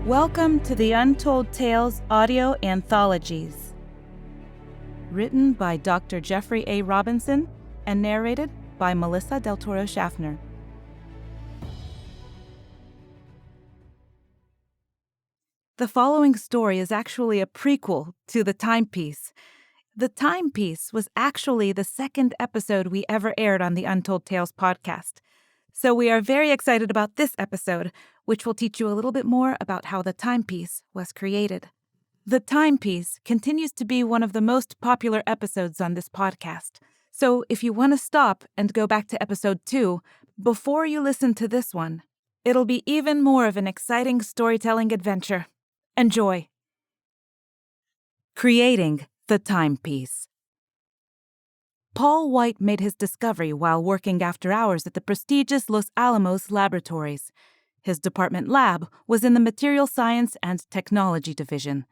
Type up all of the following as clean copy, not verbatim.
Welcome to the Untold Tales audio anthologies. Written by Dr. Jeffrey A. Robinson and narrated by Melissa Del Toro Schaffner. The following story is actually a prequel to The Timepiece. The Timepiece was actually the second episode we ever aired on the Untold Tales podcast. So we are very excited about this episode, which will teach you a little bit more about how the Timepiece was created. The Timepiece continues to be one of the most popular episodes on this podcast. So if you want to stop and go back to episode 2 before you listen to this one, it'll be even more of an exciting storytelling adventure. Enjoy. Creating the Timepiece. Paul White made his discovery while working after hours at the prestigious Los Alamos laboratories. His department lab was in the Material Science and Technology Division.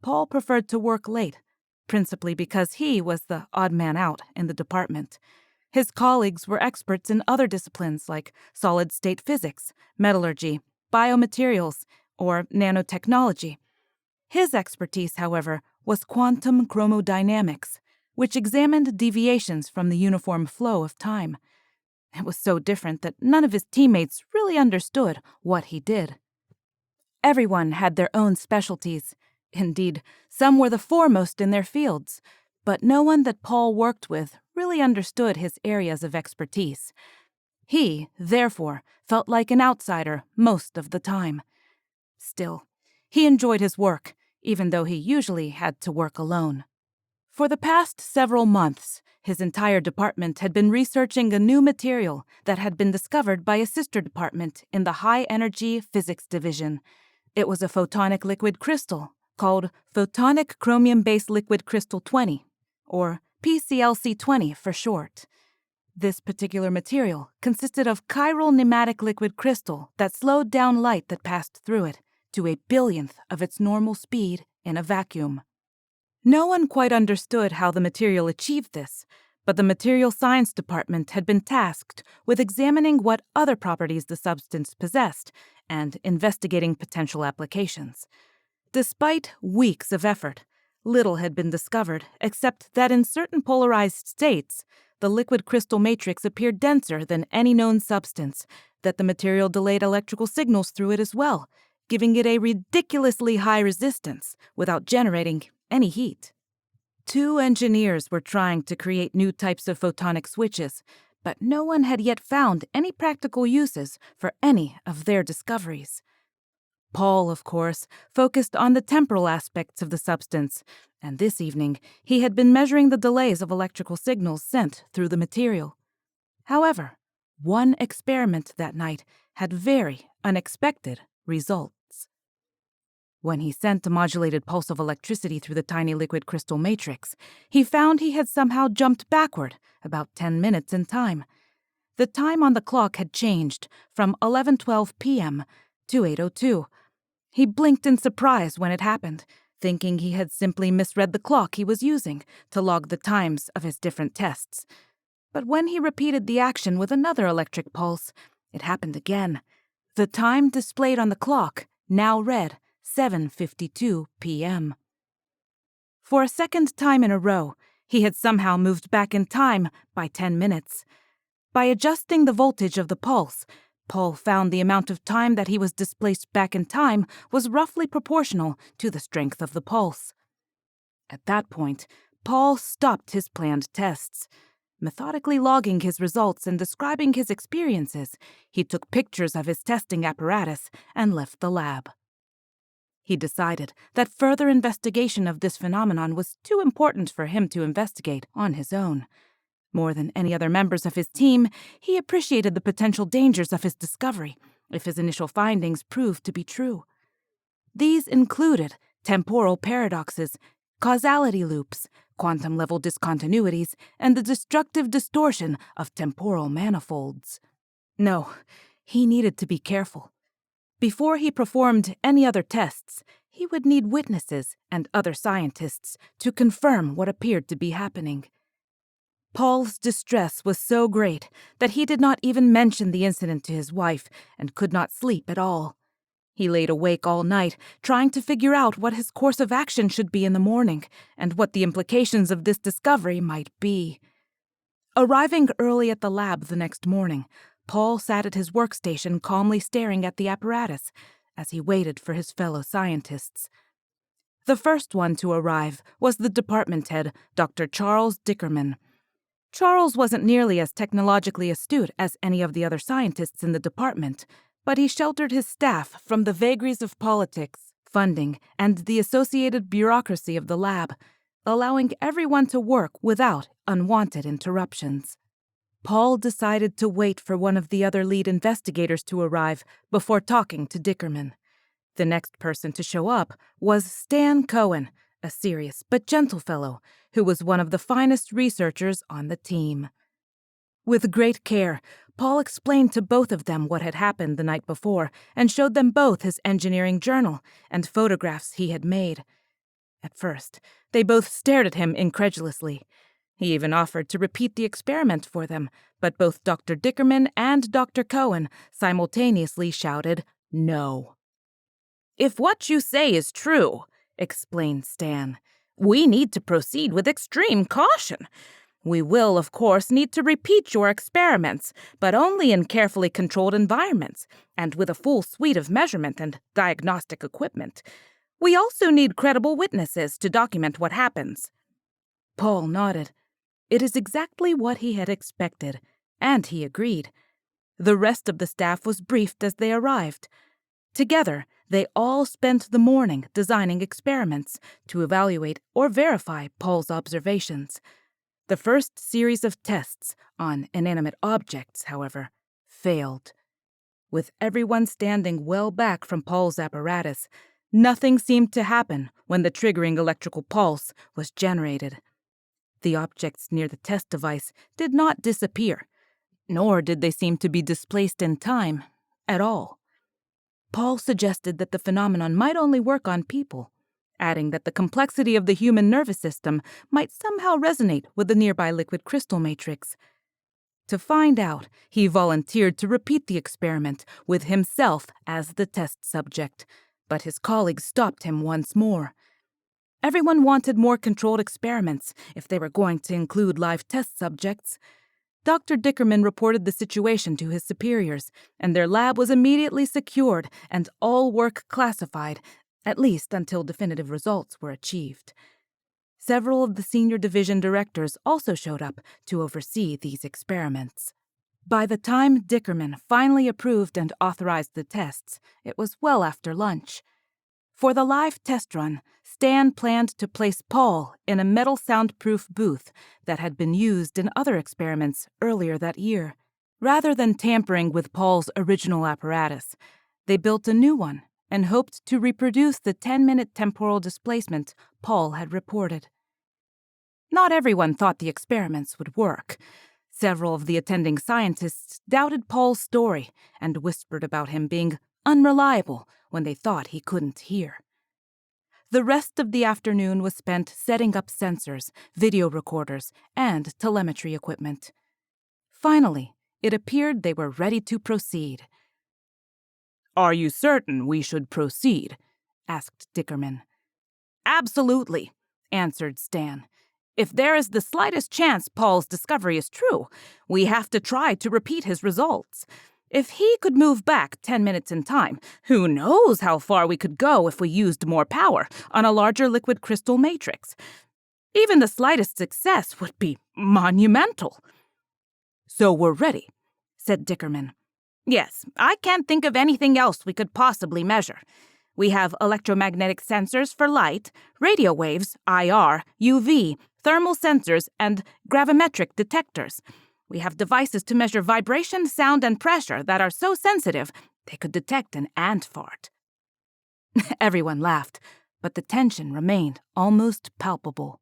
Paul preferred to work late, principally because he was the odd man out in the department. His colleagues were experts in other disciplines like solid-state physics, metallurgy, biomaterials, or nanotechnology. His expertise, however, was quantum chromodynamics, which examined deviations from the uniform flow of time. It was so different that none of his teammates really understood what he did. Everyone had their own specialties. Indeed, some were the foremost in their fields, but no one that Paul worked with really understood his areas of expertise. He, therefore, felt like an outsider most of the time. Still, he enjoyed his work, even though he usually had to work alone. For the past several months, his entire department had been researching a new material that had been discovered by a sister department in the High-Energy Physics Division. It was a photonic liquid crystal called Photonic Chromium-Based Liquid Crystal 20, or PCLC-20 for short. This particular material consisted of chiral nematic liquid crystal that slowed down light that passed through it to a billionth of its normal speed in a vacuum. No one quite understood how the material achieved this, but the Material Science Department had been tasked with examining what other properties the substance possessed and investigating potential applications. Despite weeks of effort, little had been discovered except that in certain polarized states, the liquid crystal matrix appeared denser than any known substance, that the material delayed electrical signals through it as well, giving it a ridiculously high resistance without generating any heat. 2 engineers were trying to create new types of photonic switches, but no one had yet found any practical uses for any of their discoveries. Paul, of course, focused on the temporal aspects of the substance, and this evening he had been measuring the delays of electrical signals sent through the material. However, one experiment that night had very unexpected results. When he sent a modulated pulse of electricity through the tiny liquid crystal matrix, he found he had somehow jumped backward about 10 minutes in time. The time on the clock had changed from 11:12 p.m. to 8:02. He blinked in surprise when it happened, thinking he had simply misread the clock he was using to log the times of his different tests. But when he repeated the action with another electric pulse, it happened again. The time displayed on the clock now read 7:52 p.m. For a second time in a row, he had somehow moved back in time by 10 minutes. By adjusting the voltage of the pulse, Paul found the amount of time that he was displaced back in time was roughly proportional to the strength of the pulse. At that point, Paul stopped his planned tests. Methodically logging his results and describing his experiences, he took pictures of his testing apparatus and left the lab. He decided that further investigation of this phenomenon was too important for him to investigate on his own. More than any other members of his team, he appreciated the potential dangers of his discovery if his initial findings proved to be true. These included temporal paradoxes, causality loops, quantum-level discontinuities, and the destructive distortion of temporal manifolds. No, he needed to be careful. Before he performed any other tests, he would need witnesses and other scientists to confirm what appeared to be happening. Paul's distress was so great that he did not even mention the incident to his wife and could not sleep at all. He laid awake all night, trying to figure out what his course of action should be in the morning, and what the implications of this discovery might be. Arriving early at the lab the next morning, Paul sat at his workstation calmly staring at the apparatus as he waited for his fellow scientists. The first one to arrive was the department head, Dr. Charles Dickerman. Charles wasn't nearly as technologically astute as any of the other scientists in the department, but he sheltered his staff from the vagaries of politics, funding, and the associated bureaucracy of the lab, allowing everyone to work without unwanted interruptions. Paul decided to wait for one of the other lead investigators to arrive before talking to Dickerman. The next person to show up was Stan Cohen, a serious but gentle fellow who was one of the finest researchers on the team. With great care, Paul explained to both of them what had happened the night before and showed them both his engineering journal and photographs he had made. At first, they both stared at him incredulously. He even offered to repeat the experiment for them, but both Dr. Dickerman and Dr. Cohen simultaneously shouted, "No." "If what you say is true," explained Stan, "we need to proceed with extreme caution. We will, of course, need to repeat your experiments, but only in carefully controlled environments, and with a full suite of measurement and diagnostic equipment. We also need credible witnesses to document what happens." Paul nodded. It is exactly what he had expected, and he agreed. The rest of the staff was briefed as they arrived. Together, they all spent the morning designing experiments to evaluate or verify Paul's observations. The first series of tests on inanimate objects, however, failed. With everyone standing well back from Paul's apparatus, nothing seemed to happen when the triggering electrical pulse was generated. The objects near the test device did not disappear, nor did they seem to be displaced in time at all. Paul suggested that the phenomenon might only work on people, adding that the complexity of the human nervous system might somehow resonate with the nearby liquid crystal matrix. To find out, he volunteered to repeat the experiment with himself as the test subject, but his colleagues stopped him once more. Everyone wanted more controlled experiments if they were going to include live test subjects. Dr. Dickerman reported the situation to his superiors, and their lab was immediately secured and all work classified, at least until definitive results were achieved. Several of the senior division directors also showed up to oversee these experiments. By the time Dickerman finally approved and authorized the tests, it was well after lunch. For the live test run, Stan planned to place Paul in a metal soundproof booth that had been used in other experiments earlier that year. Rather than tampering with Paul's original apparatus, they built a new one and hoped to reproduce the 10-minute temporal displacement Paul had reported. Not everyone thought the experiments would work. Several of the attending scientists doubted Paul's story and whispered about him being unreliable when they thought he couldn't hear. The rest of the afternoon was spent setting up sensors, video recorders, and telemetry equipment. Finally, it appeared they were ready to proceed. "Are you certain we should proceed?" asked Dickerman. "Absolutely," answered Stan. "If there is the slightest chance Paul's discovery is true, we have to try to repeat his results. If he could move back 10 minutes in time, who knows how far we could go if we used more power on a larger liquid crystal matrix. Even the slightest success would be monumental." "So we're ready," said Dickerman. "Yes, I can't think of anything else we could possibly measure. We have electromagnetic sensors for light, radio waves, IR, UV, thermal sensors, and gravimetric detectors. We have devices to measure vibration, sound, and pressure that are so sensitive they could detect an ant fart." Everyone laughed, but the tension remained almost palpable.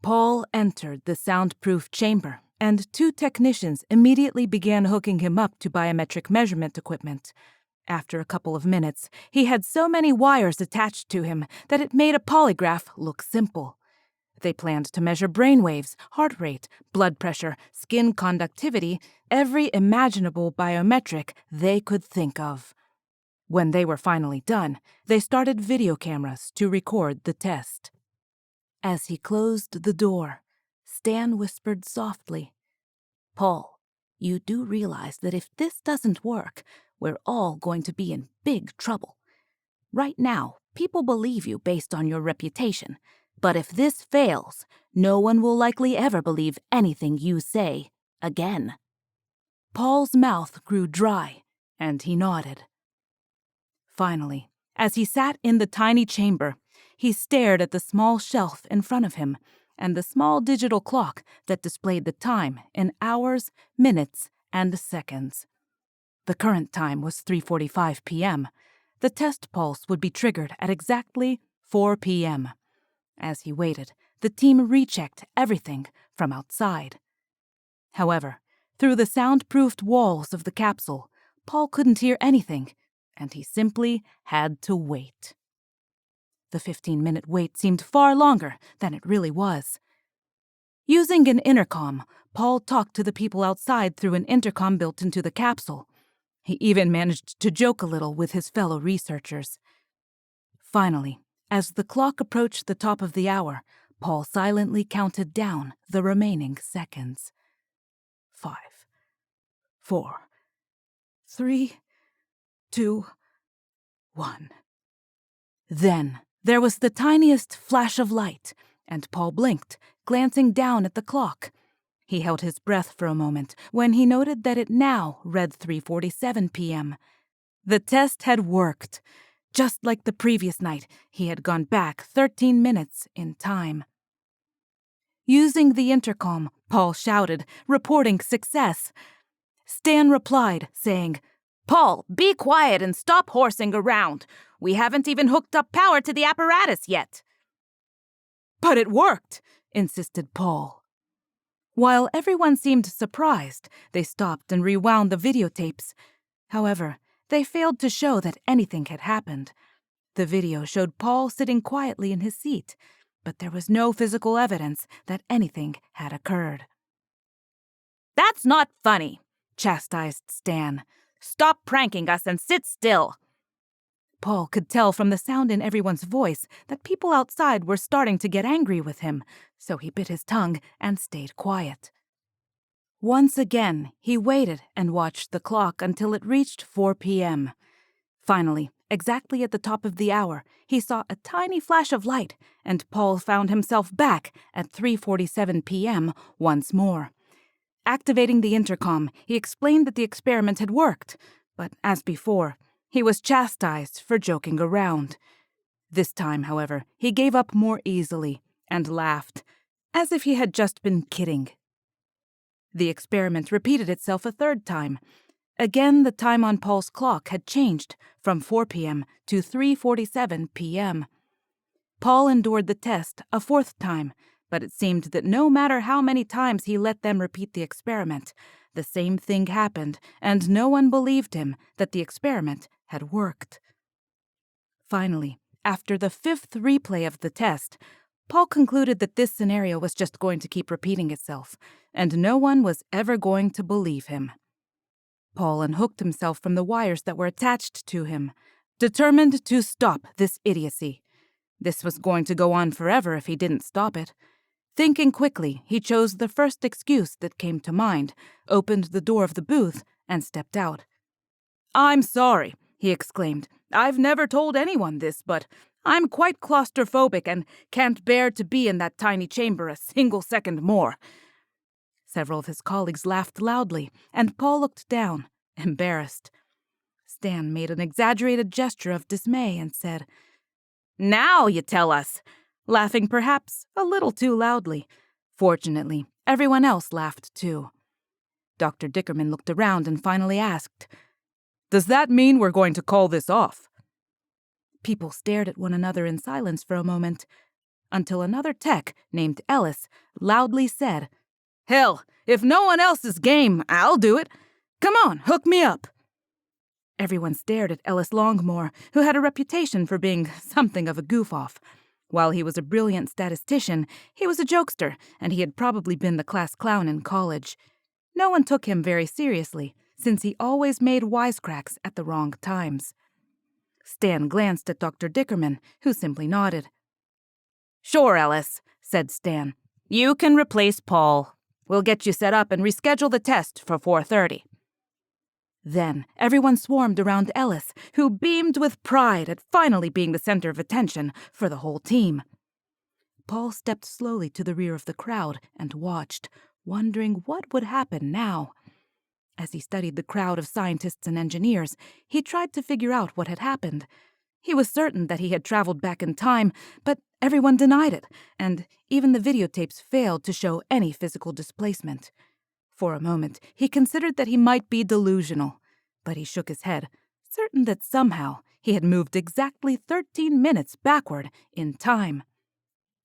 Paul entered the soundproof chamber, and 2 technicians immediately began hooking him up to biometric measurement equipment. After a couple of minutes, he had so many wires attached to him that it made a polygraph look simple. They planned to measure brainwaves, heart rate, blood pressure, skin conductivity, every imaginable biometric they could think of. When they were finally done, they started video cameras to record the test. As he closed the door, Stan whispered softly, "Paul, you do realize that if this doesn't work, we're all going to be in big trouble. Right now, people believe you based on your reputation, but if this fails, no one will likely ever believe anything you say again." Paul's mouth grew dry, and he nodded. Finally, as he sat in the tiny chamber, he stared at the small shelf in front of him and the small digital clock that displayed the time in hours, minutes, and seconds. The current time was 3:45 p.m. The test pulse would be triggered at exactly 4 p.m. As he waited, the team rechecked everything from outside. However, through the soundproofed walls of the capsule, Paul couldn't hear anything, and he simply had to wait. The 15-minute wait seemed far longer than it really was. Using an intercom, Paul talked to the people outside through an intercom built into the capsule. He even managed to joke a little with his fellow researchers. Finally, as the clock approached the top of the hour, Paul silently counted down the remaining seconds. 5, 4, 3, 2, 1. Then there was the tiniest flash of light, and Paul blinked, glancing down at the clock. He held his breath for a moment when he noted that it now read 3:47 p.m. The test had worked. Just like the previous night, he had gone back 13 minutes in time. Using the intercom, Paul shouted, reporting success. Stan replied, saying, "Paul, be quiet and stop horsing around. We haven't even hooked up power to the apparatus yet." "But it worked," insisted Paul. While everyone seemed surprised, they stopped and rewound the videotapes. However, they failed to show that anything had happened. The video showed Paul sitting quietly in his seat, but there was no physical evidence that anything had occurred. "That's not funny," chastised Stan. "Stop pranking us and sit still." Paul could tell from the sound in everyone's voice that people outside were starting to get angry with him, so he bit his tongue and stayed quiet. Once again, he waited and watched the clock until it reached 4 p.m. Finally, exactly at the top of the hour, he saw a tiny flash of light, and Paul found himself back at 3:47 p.m. once more. Activating the intercom, he explained that the experiment had worked, but as before, he was chastised for joking around. This time, however, he gave up more easily and laughed, as if he had just been kidding. The experiment repeated itself a third time. Again, the time on Paul's clock had changed from 4 p.m. to 3:47 p.m. Paul endured the test a fourth time, but it seemed that no matter how many times he let them repeat the experiment, the same thing happened, and no one believed him that the experiment had worked. Finally, after the fifth replay of the test, Paul concluded that this scenario was just going to keep repeating itself, and no one was ever going to believe him. Paul unhooked himself from the wires that were attached to him, determined to stop this idiocy. This was going to go on forever if he didn't stop it. Thinking quickly, he chose the first excuse that came to mind, opened the door of the booth, and stepped out. "I'm sorry," he exclaimed. "I've never told anyone this, but I'm quite claustrophobic and can't bear to be in that tiny chamber a single second more." Several of his colleagues laughed loudly, and Paul looked down, embarrassed. Stan made an exaggerated gesture of dismay and said, "Now you tell us," laughing perhaps a little too loudly. Fortunately, everyone else laughed too. Dr. Dickerman looked around and finally asked, "Does that mean we're going to call this off?" People stared at one another in silence for a moment, until another tech named Ellis loudly said, "Hell, if no one else is game, I'll do it. Come on, hook me up." Everyone stared at Ellis Longmore, who had a reputation for being something of a goof-off. While he was a brilliant statistician, he was a jokester, and he had probably been the class clown in college. No one took him very seriously, since he always made wisecracks at the wrong times. Stan glanced at Dr. Dickerman, who simply nodded. "Sure, Ellis," said Stan. "You can replace Paul. We'll get you set up and reschedule the test for 4:30. Then everyone swarmed around Ellis, who beamed with pride at finally being the center of attention for the whole team. Paul stepped slowly to the rear of the crowd and watched, wondering what would happen now. As he studied the crowd of scientists and engineers, he tried to figure out what had happened. He was certain that he had traveled back in time, but everyone denied it, and even the videotapes failed to show any physical displacement. For a moment, he considered that he might be delusional, but he shook his head, certain that somehow he had moved exactly 13 minutes backward in time.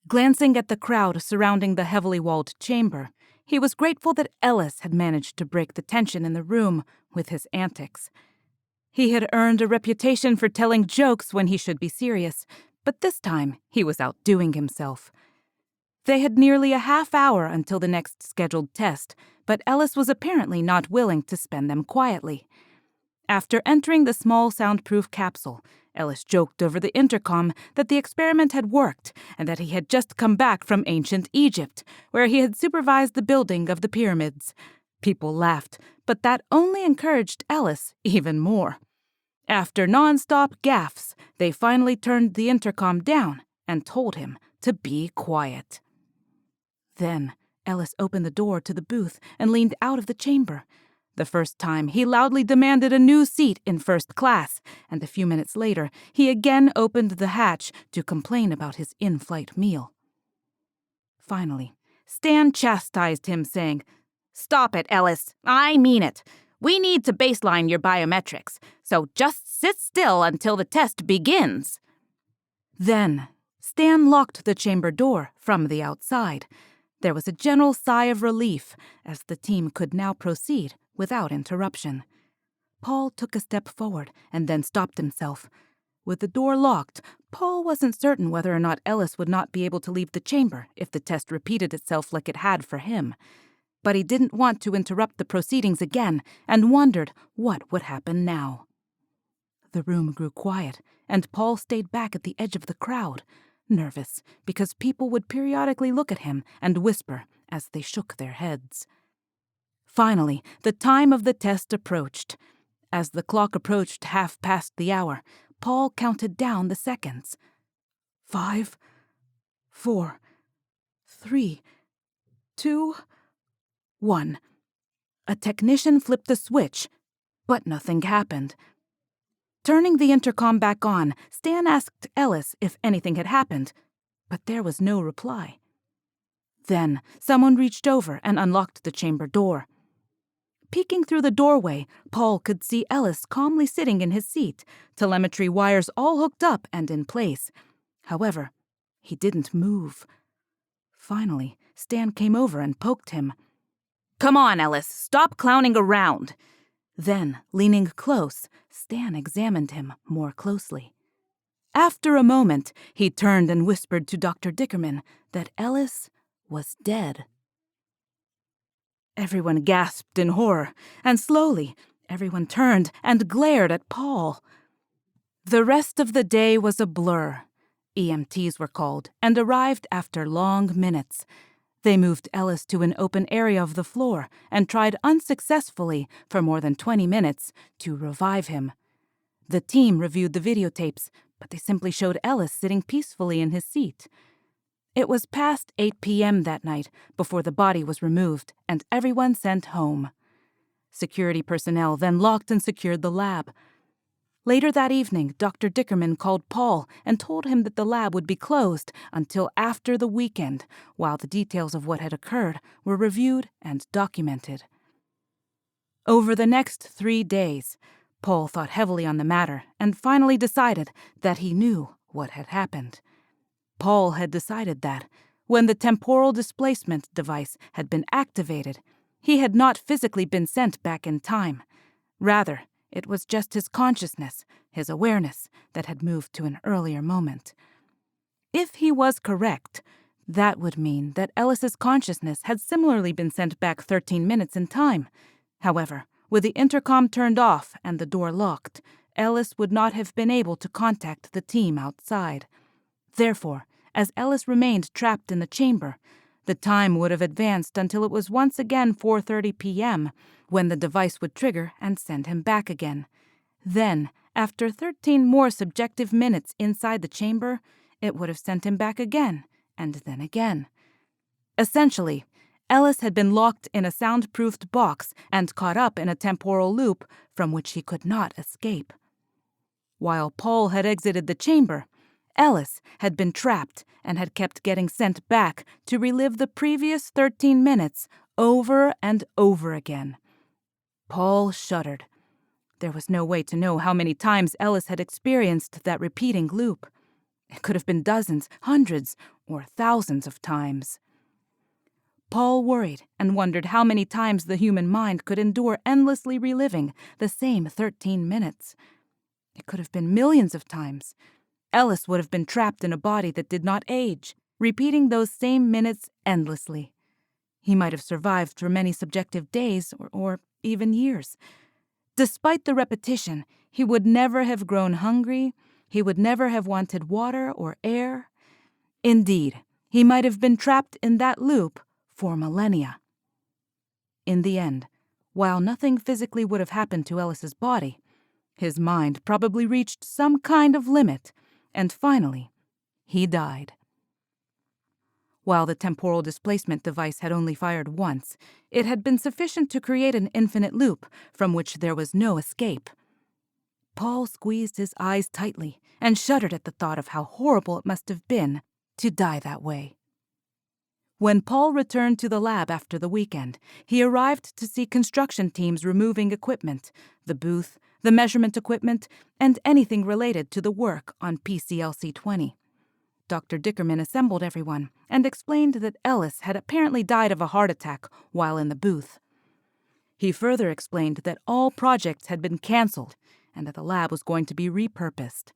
Glancing at the crowd surrounding the heavily walled chamber, he was grateful that Ellis had managed to break the tension in the room with his antics. He had earned a reputation for telling jokes when he should be serious, but this time he was outdoing himself. They had nearly a half hour until the next scheduled test, but Ellis was apparently not willing to spend them quietly. After entering the small soundproof capsule, Ellis joked over the intercom that the experiment had worked and that he had just come back from ancient Egypt, where he had supervised the building of the pyramids. People laughed, but that only encouraged Ellis even more. After non-stop gaffes, they finally turned the intercom down and told him to be quiet. Then Ellis opened the door to the booth and leaned out of the chamber. The first time, he loudly demanded a new seat in first class, and a few minutes later, he again opened the hatch to complain about his in-flight meal. Finally, Stan chastised him, saying, "Stop it, Ellis. I mean it. We need to baseline your biometrics, so just sit still until the test begins." Then, Stan locked the chamber door from the outside. There was a general sigh of relief, as the team could now proceed without interruption. Paul took a step forward and then stopped himself. With the door locked, Paul wasn't certain whether or not Ellis would not be able to leave the chamber if the test repeated itself like it had for him. But he didn't want to interrupt the proceedings again and wondered what would happen now. The room grew quiet, and Paul stayed back at the edge of the crowd, nervous because people would periodically look at him and whisper as they shook their heads. Finally, the time of the test approached. As the clock approached 1/2 the hour, Paul counted down the seconds. 5, 4, 3, 2, 1. A technician flipped the switch, but nothing happened. Turning the intercom back on, Stan asked Ellis if anything had happened, but there was no reply. Then someone reached over and unlocked the chamber door. Peeking through the doorway, Paul could see Ellis calmly sitting in his seat, telemetry wires all hooked up and in place. However, he didn't move. Finally, Stan came over and poked him. "Come on, Ellis, stop clowning around." Then, leaning close, Stan examined him more closely. After a moment, he turned and whispered to Dr. Dickerman that Ellis was dead. Everyone gasped in horror, and slowly, everyone turned and glared at Paul. The rest of the day was a blur. EMTs were called and arrived after long minutes. They moved Ellis to an open area of the floor and tried unsuccessfully for more than 20 minutes to revive him. The team reviewed the videotapes, but they simply showed Ellis sitting peacefully in his seat. It was past 8 p.m. that night before the body was removed and everyone sent home. Security personnel then locked and secured the lab. Later that evening, Dr. Dickerman called Paul and told him that the lab would be closed until after the weekend, while the details of what had occurred were reviewed and documented. Over the next 3 days, Paul thought heavily on the matter and finally decided that he knew what had happened. Paul had decided that, when the temporal displacement device had been activated, he had not physically been sent back in time. Rather, it was just his consciousness, his awareness, that had moved to an earlier moment. If he was correct, that would mean that Ellis's consciousness had similarly been sent back 13 minutes in time. However, with the intercom turned off and the door locked, Ellis would not have been able to contact the team outside. Therefore, as Ellis remained trapped in the chamber, the time would have advanced until it was once again 4:30 p.m., when the device would trigger and send him back again. Then, after 13 more subjective minutes inside the chamber, it would have sent him back again, and then again. Essentially, Ellis had been locked in a soundproofed box and caught up in a temporal loop from which he could not escape. While Paul had exited the chamber, Ellis had been trapped and had kept getting sent back to relive the previous 13 minutes over and over again. Paul shuddered. There was no way to know how many times Ellis had experienced that repeating loop. It could have been dozens, hundreds, or thousands of times. Paul worried and wondered how many times the human mind could endure endlessly reliving the same 13 minutes. It could have been millions of times. Ellis would have been trapped in a body that did not age, repeating those same minutes endlessly. He might have survived for many subjective days or even years. Despite the repetition, he would never have grown hungry, he would never have wanted water or air. Indeed, he might have been trapped in that loop for millennia. In the end, while nothing physically would have happened to Ellis's body, his mind probably reached some kind of limit, and finally, he died. While the temporal displacement device had only fired once, it had been sufficient to create an infinite loop from which there was no escape. Paul squeezed his eyes tightly and shuddered at the thought of how horrible it must have been to die that way. When Paul returned to the lab after the weekend, he arrived to see construction teams removing equipment, the booth, the measurement equipment, and anything related to the work on PCLC-20. Dr. Dickerman assembled everyone and explained that Ellis had apparently died of a heart attack while in the booth. He further explained that all projects had been canceled and that the lab was going to be repurposed.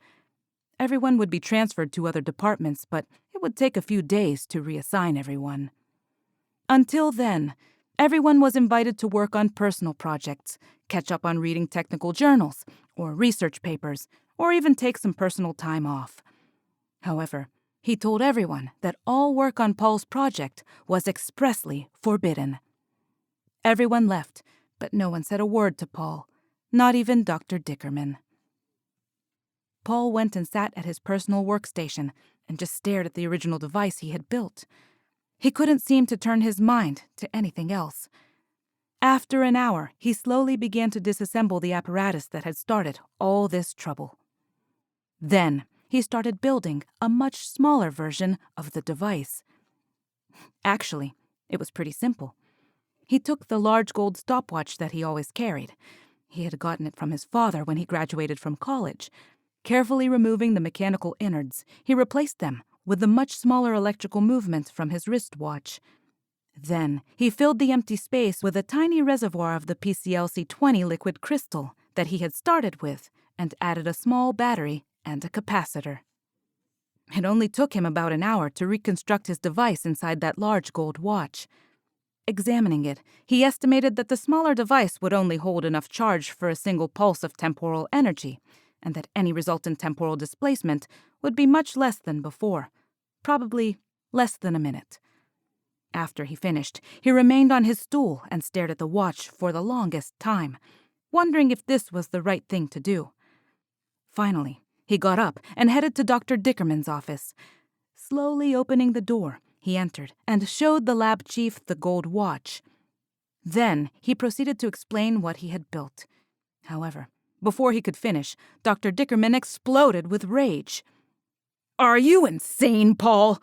Everyone would be transferred to other departments, but it would take a few days to reassign everyone. Until then, everyone was invited to work on personal projects, catch up on reading technical journals or research papers, or even take some personal time off. However, he told everyone that all work on Paul's project was expressly forbidden. Everyone left, but no one said a word to Paul, not even Dr. Dickerman. Paul went and sat at his personal workstation and just stared at the original device he had built. He couldn't seem to turn his mind to anything else. After an hour, he slowly began to disassemble the apparatus that had started all this trouble. Then, he started building a much smaller version of the device. Actually, it was pretty simple. He took the large gold stopwatch that he always carried. He had gotten it from his father when he graduated from college. Carefully removing the mechanical innards, he replaced them with the much smaller electrical movement from his wristwatch. Then, he filled the empty space with a tiny reservoir of the PCLC-20 liquid crystal that he had started with and added a small battery and a capacitor. It only took him about an hour to reconstruct his device inside that large gold watch. Examining it, he estimated that the smaller device would only hold enough charge for a single pulse of temporal energy, and that any resultant temporal displacement would be much less than before, probably less than a minute. After he finished, he remained on his stool and stared at the watch for the longest time, wondering if this was the right thing to do. Finally, he got up and headed to Dr. Dickerman's office. Slowly opening the door, he entered and showed the lab chief the gold watch. Then he proceeded to explain what he had built. However, before he could finish, Dr. Dickerman exploded with rage. "Are you insane, Paul?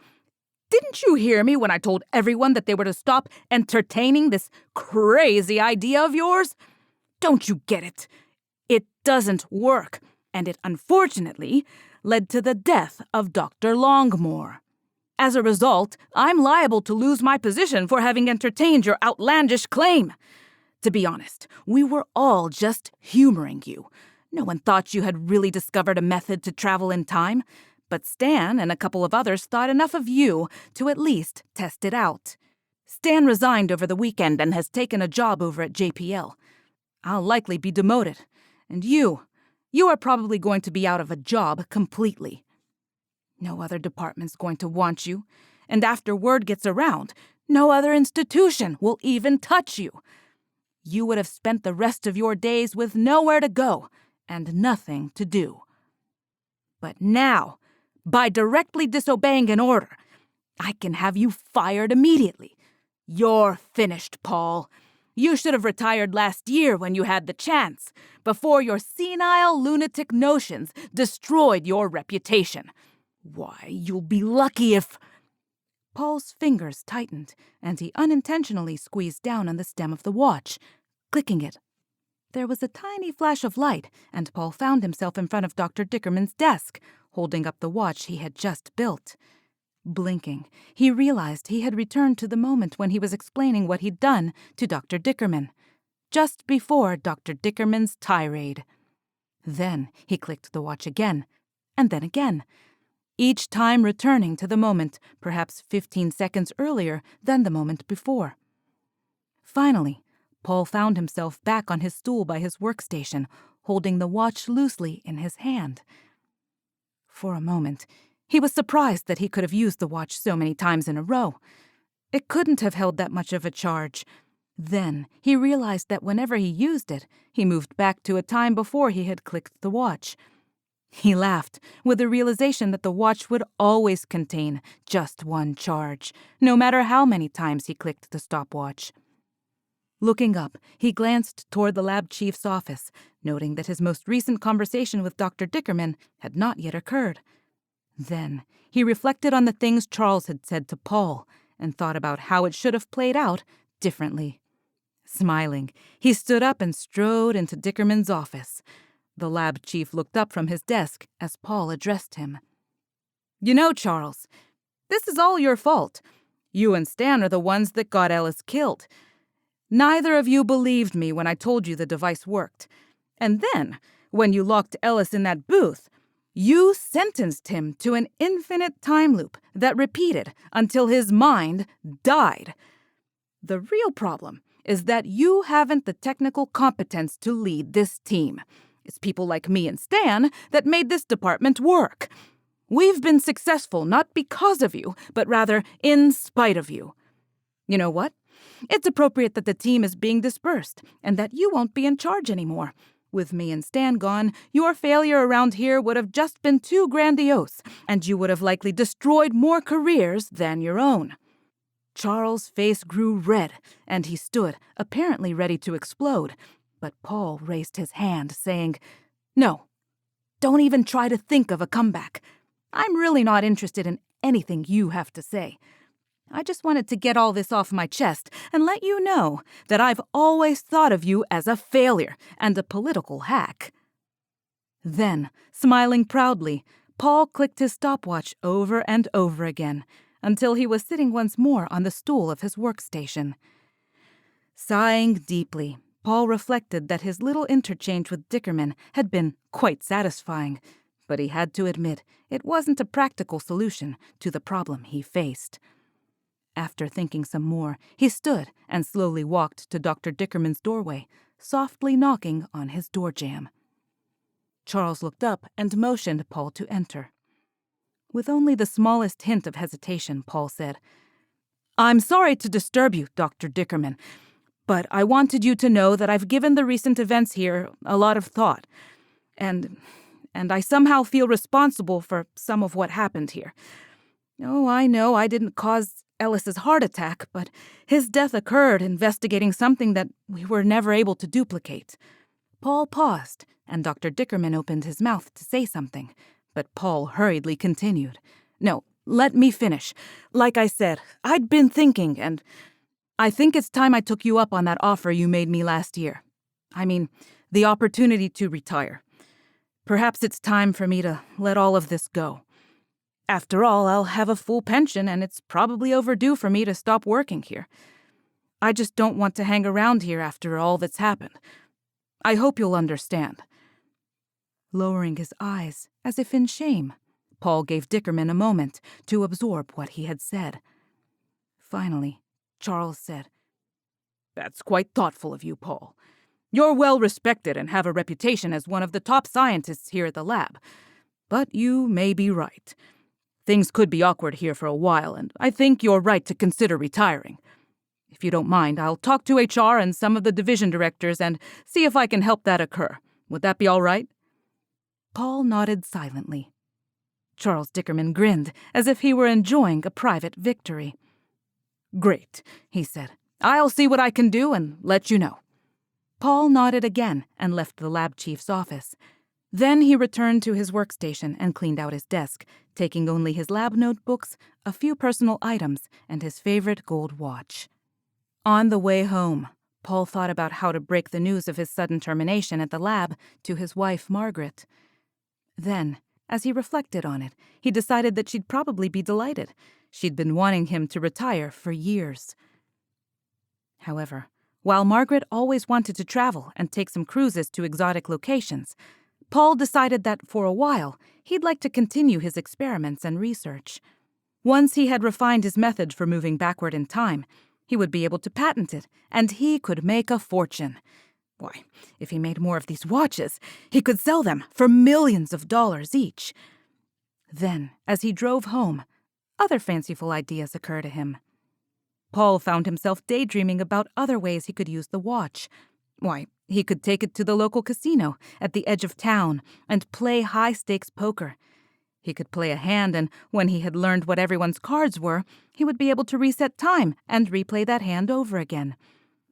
Didn't you hear me when I told everyone that they were to stop entertaining this crazy idea of yours? Don't you get it? It doesn't work, and it unfortunately led to the death of Dr. Longmore. As a result, I'm liable to lose my position for having entertained your outlandish claim. To be honest, we were all just humoring you. No one thought you had really discovered a method to travel in time, but Stan and a couple of others thought enough of you to at least test it out. Stan resigned over the weekend and has taken a job over at JPL. I'll likely be demoted, and you You are probably going to be out of a job completely. No other department's going to want you, and after word gets around, no other institution will even touch you. You would have spent the rest of your days with nowhere to go and nothing to do. But now, by directly disobeying an order, I can have you fired immediately. You're finished, Paul. You should have retired last year when you had the chance, before your senile lunatic notions destroyed your reputation. Why, you'll be lucky if... Paul's fingers tightened, and he unintentionally squeezed down on the stem of the watch, clicking it. There was a tiny flash of light, and Paul found himself in front of Dr. Dickerman's desk, holding up the watch he had just built. Blinking, he realized he had returned to the moment when he was explaining what he'd done to Dr. Dickerman, just before Dr. Dickerman's tirade. Then he clicked the watch again, and then again, each time returning to the moment, perhaps 15 seconds earlier than the moment before. Finally, Paul found himself back on his stool by his workstation, holding the watch loosely in his hand. For a moment, he was surprised that he could have used the watch so many times in a row. It couldn't have held that much of a charge. Then he realized that whenever he used it, he moved back to a time before he had clicked the watch. He laughed, with the realization that the watch would always contain just one charge, no matter how many times he clicked the stopwatch. Looking up, he glanced toward the lab chief's office, noting that his most recent conversation with Dr. Dickerman had not yet occurred. Then he reflected on the things Charles had said to Paul and thought about how it should have played out differently. Smiling, he stood up and strode into Dickerman's office. The lab chief looked up from his desk as Paul addressed him. "You know, Charles, this is all your fault. You and Stan are the ones that got Ellis killed. Neither of you believed me when I told you the device worked. And then, when you locked Ellis in that booth, you sentenced him to an infinite time loop that repeated until his mind died. The real problem is that you haven't the technical competence to lead this team. It's people like me and Stan that made this department work. We've been successful not because of you, but rather in spite of you. You know what? It's appropriate that the team is being dispersed and that you won't be in charge anymore. With me and Stan gone, your failure around here would have just been too grandiose, and you would have likely destroyed more careers than your own." Charles' face grew red, and he stood, apparently ready to explode. But Paul raised his hand, saying, "No, don't even try to think of a comeback. I'm really not interested in anything you have to say. I just wanted to get all this off my chest and let you know that I've always thought of you as a failure and a political hack." Then, smiling proudly, Paul clicked his stopwatch over and over again until he was sitting once more on the stool of his workstation. Sighing deeply, Paul reflected that his little interchange with Dickerman had been quite satisfying, but he had to admit it wasn't a practical solution to the problem he faced. After thinking some more, he stood and slowly walked to Dr. Dickerman's doorway, softly knocking on his door jamb. Charles looked up and motioned Paul to enter. With only the smallest hint of hesitation, Paul said, "I'm sorry to disturb you, Dr. Dickerman, but I wanted you to know that I've given the recent events here a lot of thought, and I somehow feel responsible for some of what happened here. Oh, I know I didn't cause Ellis's heart attack, but his death occurred investigating something that we were never able to duplicate." Paul paused, and Dr. Dickerman opened his mouth to say something, but Paul hurriedly continued. "No, let me finish. Like I said, I'd been thinking, and I think it's time I took you up on that offer you made me last year. I mean, the opportunity to retire. Perhaps it's time for me to let all of this go. After all, I'll have a full pension, and it's probably overdue for me to stop working here. I just don't want to hang around here after all that's happened. I hope you'll understand." Lowering his eyes, as if in shame, Paul gave Dickerman a moment to absorb what he had said. Finally, Charles said, "That's quite thoughtful of you, Paul. You're well respected and have a reputation as one of the top scientists here at the lab. But you may be right. Things could be awkward here for a while, and I think you're right to consider retiring. If you don't mind, I'll talk to HR and some of the division directors and see if I can help that occur. Would that be all right? Paul nodded silently. Charles Dickerman grinned, as if he were enjoying a private victory. Great, he said. I'll see what I can do and let you know. Paul nodded again and left the lab chief's office. Then he returned to his workstation and cleaned out his desk, taking only his lab notebooks, a few personal items, and his favorite gold watch. On the way home, Paul thought about how to break the news of his sudden termination at the lab to his wife, Margaret. Then, as he reflected on it, he decided that she'd probably be delighted. She'd been wanting him to retire for years. However, while Margaret always wanted to travel and take some cruises to exotic locations, Paul decided that for a while he'd like to continue his experiments and research. Once he had refined his method for moving backward in time, he would be able to patent it, and he could make a fortune. Why, if he made more of these watches, he could sell them for millions of dollars each. Then, as he drove home, other fanciful ideas occurred to him. Paul found himself daydreaming about other ways he could use the watch. Why, he could take it to the local casino at the edge of town and play high-stakes poker. He could play a hand, and when he had learned what everyone's cards were, he would be able to reset time and replay that hand over again.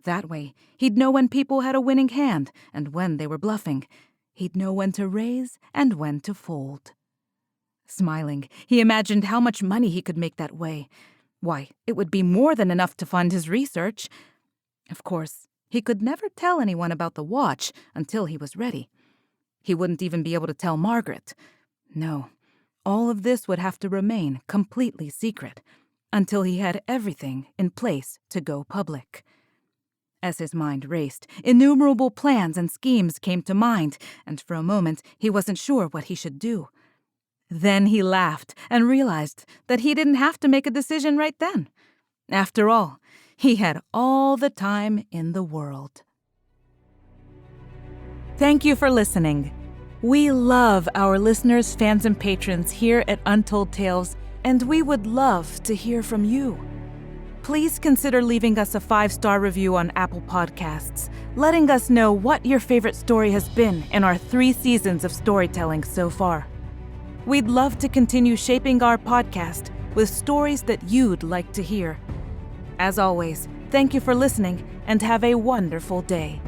That way, he'd know when people had a winning hand and when they were bluffing. He'd know when to raise and when to fold. Smiling, he imagined how much money he could make that way. Why, it would be more than enough to fund his research. Of course, he could never tell anyone about the watch until he was ready. He wouldn't even be able to tell Margaret. No, all of this would have to remain completely secret until he had everything in place to go public. As his mind raced, innumerable plans and schemes came to mind, and for a moment he wasn't sure what he should do. Then he laughed and realized that he didn't have to make a decision right then. After all, he had all the time in the world. Thank you for listening. We love our listeners, fans, and patrons here at Untold Tales, and we would love to hear from you. Please consider leaving us a 5-star review on Apple Podcasts, letting us know what your favorite story has been in our 3 seasons of storytelling so far. We'd love to continue shaping our podcast with stories that you'd like to hear. As always, thank you for listening and have a wonderful day.